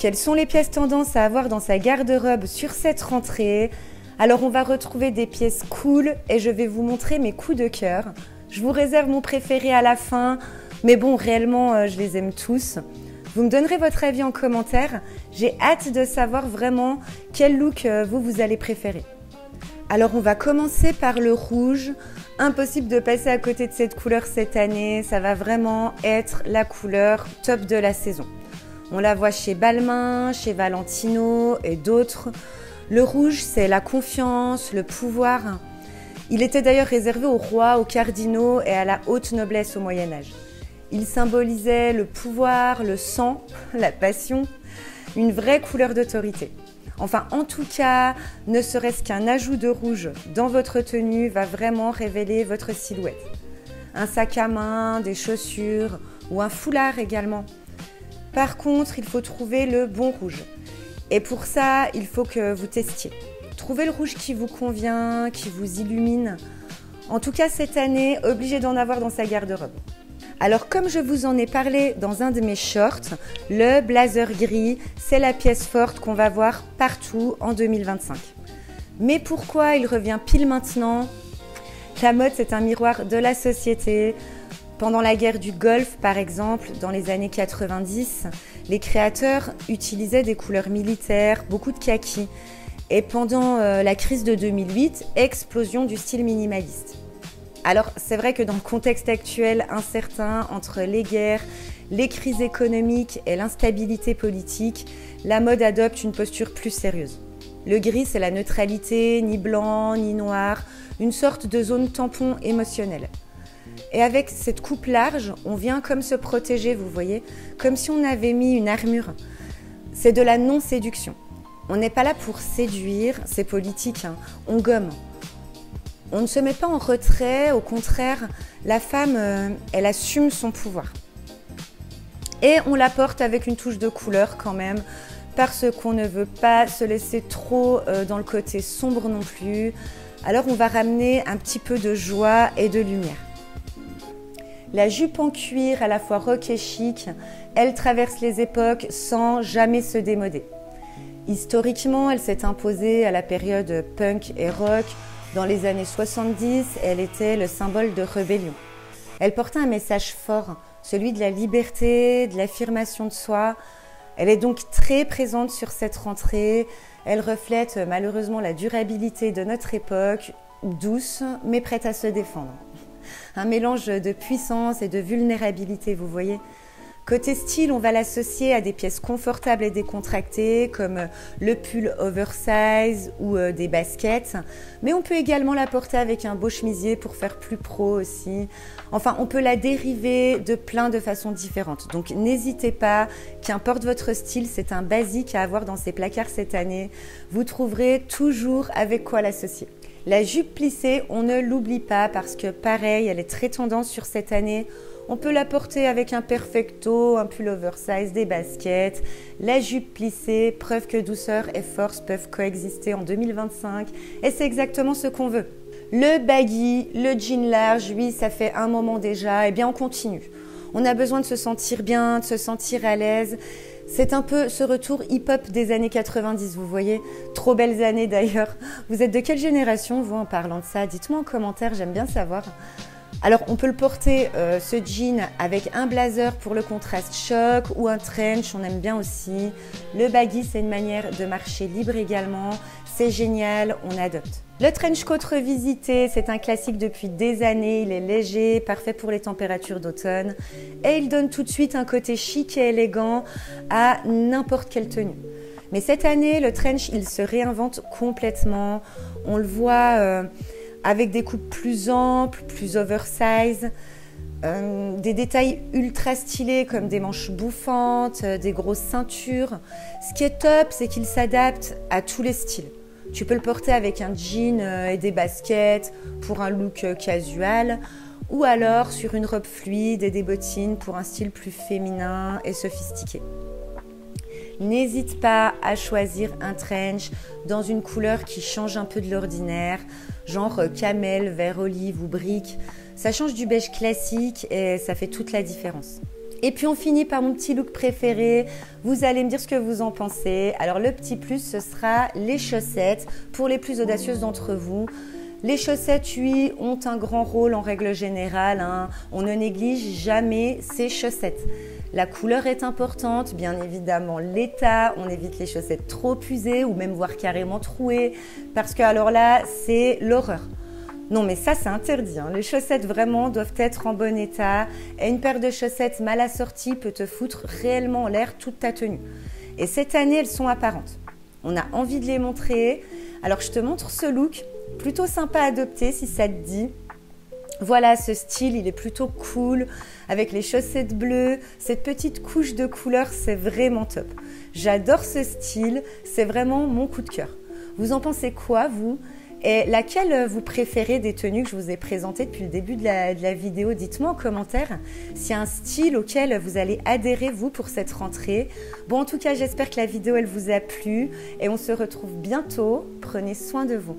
Quelles sont les pièces tendances à avoir dans sa garde-robe sur cette rentrée? Alors on va retrouver des pièces cool et je vais vous montrer mes coups de cœur. Je vous réserve mon préféré à la fin, mais bon, réellement, je les aime tous. Vous me donnerez votre avis en commentaire. J'ai hâte de savoir vraiment quel look vous allez préférer. Alors on va commencer par le rouge. Impossible de passer à côté de cette couleur cette année. Ça va vraiment être la couleur top de la saison. On la voit chez Balmain, chez Valentino et d'autres. Le rouge, c'est la confiance, le pouvoir. Il était d'ailleurs réservé aux rois, aux cardinaux et à la haute noblesse au Moyen-Âge. Il symbolisait le pouvoir, le sang, la passion, une vraie couleur d'autorité. Enfin, en tout cas, ne serait-ce qu'un ajout de rouge dans votre tenue va vraiment révéler votre silhouette. Un sac à main, des chaussures ou un foulard également. Par contre, il faut trouver le bon rouge. Et pour ça, il faut que vous testiez. Trouvez le rouge qui vous convient, qui vous illumine. En tout cas, cette année, obligé d'en avoir dans sa garde-robe. Alors, comme je vous en ai parlé dans un de mes shorts, le blazer gris, c'est la pièce forte qu'on va voir partout en 2025. Mais pourquoi il revient pile maintenant? La mode, c'est un miroir de la société. Pendant la guerre du Golfe, par exemple, dans les années 90, les créateurs utilisaient des couleurs militaires, beaucoup de kaki. Et pendant la crise de 2008, explosion du style minimaliste. Alors, c'est vrai que dans le contexte actuel incertain, entre les guerres, les crises économiques et l'instabilité politique, la mode adopte une posture plus sérieuse. Le gris, c'est la neutralité, ni blanc, ni noir, une sorte de zone tampon émotionnelle. Et avec cette coupe large, on vient comme se protéger, vous voyez, comme si on avait mis une armure. C'est de la non-séduction. On n'est pas là pour séduire, c'est politique, hein. On gomme. On ne se met pas en retrait, au contraire, la femme, elle assume son pouvoir. Et on la porte avec une touche de couleur quand même, parce qu'on ne veut pas se laisser trop dans le côté sombre non plus. Alors on va ramener un petit peu de joie et de lumière. La jupe en cuir, à la fois rock et chic, elle traverse les époques sans jamais se démoder. Historiquement, elle s'est imposée à la période punk et rock. Dans les années 70, elle était le symbole de rébellion. Elle portait un message fort, celui de la liberté, de l'affirmation de soi. Elle est donc très présente sur cette rentrée. Elle reflète malheureusement la durabilité de notre époque, douce mais prête à se défendre. Un mélange de puissance et de vulnérabilité, vous voyez. Côté style, on va l'associer à des pièces confortables et décontractées comme le pull oversize ou des baskets. Mais on peut également la porter avec un beau chemisier pour faire plus pro aussi. Enfin, on peut la dériver de plein de façons différentes. Donc n'hésitez pas, qu'importe votre style, c'est un basique à avoir dans ces placards cette année. Vous trouverez toujours avec quoi l'associer. La jupe plissée, on ne l'oublie pas parce que pareil, elle est très tendance sur cette année. On peut la porter avec un perfecto, un pull oversize, des baskets. La jupe plissée, preuve que douceur et force peuvent coexister en 2025. Et c'est exactement ce qu'on veut. Le baggy, le jean large, oui, ça fait un moment déjà. Eh bien, on continue. On a besoin de se sentir bien, de se sentir à l'aise. C'est un peu ce retour hip-hop des années 90, vous voyez. Trop belles années d'ailleurs. Vous êtes de quelle génération, vous, en parlant de ça? Dites-moi en commentaire, j'aime bien savoir. Alors, on peut le porter, ce jean, avec un blazer pour le contraste choc ou un trench, on aime bien aussi. Le baggy, c'est une manière de marcher libre également. C'est génial, on adopte. Le trench coat revisité, c'est un classique depuis des années. Il est léger, parfait pour les températures d'automne. Et il donne tout de suite un côté chic et élégant à n'importe quelle tenue. Mais cette année, le trench, il se réinvente complètement. On le voit avec des coupes plus amples, plus oversize, des détails ultra stylés comme des manches bouffantes, des grosses ceintures. Ce qui est top, c'est qu'il s'adapte à tous les styles. Tu peux le porter avec un jean et des baskets pour un look casual, ou alors sur une robe fluide et des bottines pour un style plus féminin et sophistiqué. N'hésite pas à choisir un trench dans une couleur qui change un peu de l'ordinaire, genre camel, vert olive ou brique. Ça change du beige classique et ça fait toute la différence. Et puis on finit par mon petit look préféré. Vous allez me dire ce que vous en pensez. Alors le petit plus, ce sera les chaussettes pour les plus audacieuses d'entre vous. Les chaussettes, oui, ont un grand rôle en règle générale, hein. On ne néglige jamais ces chaussettes. La couleur est importante, bien évidemment l'état, on évite les chaussettes trop usées ou même voire carrément trouées parce que alors là, c'est l'horreur. Non mais ça c'est interdit, hein. Les chaussettes vraiment doivent être en bon état et une paire de chaussettes mal assorties peut te foutre réellement en l'air toute ta tenue. Et cette année elles sont apparentes, on a envie de les montrer. Alors je te montre ce look, plutôt sympa à adopter si ça te dit. Voilà, ce style, il est plutôt cool, avec les chaussettes bleues, cette petite couche de couleur, c'est vraiment top. J'adore ce style, c'est vraiment mon coup de cœur. Vous en pensez quoi, vous ? Et laquelle vous préférez des tenues que je vous ai présentées depuis le début de la vidéo? Dites-moi en commentaire s'il y a un style auquel vous allez adhérer, vous, pour cette rentrée. Bon, en tout cas, j'espère que la vidéo, elle vous a plu et on se retrouve bientôt. Prenez soin de vous.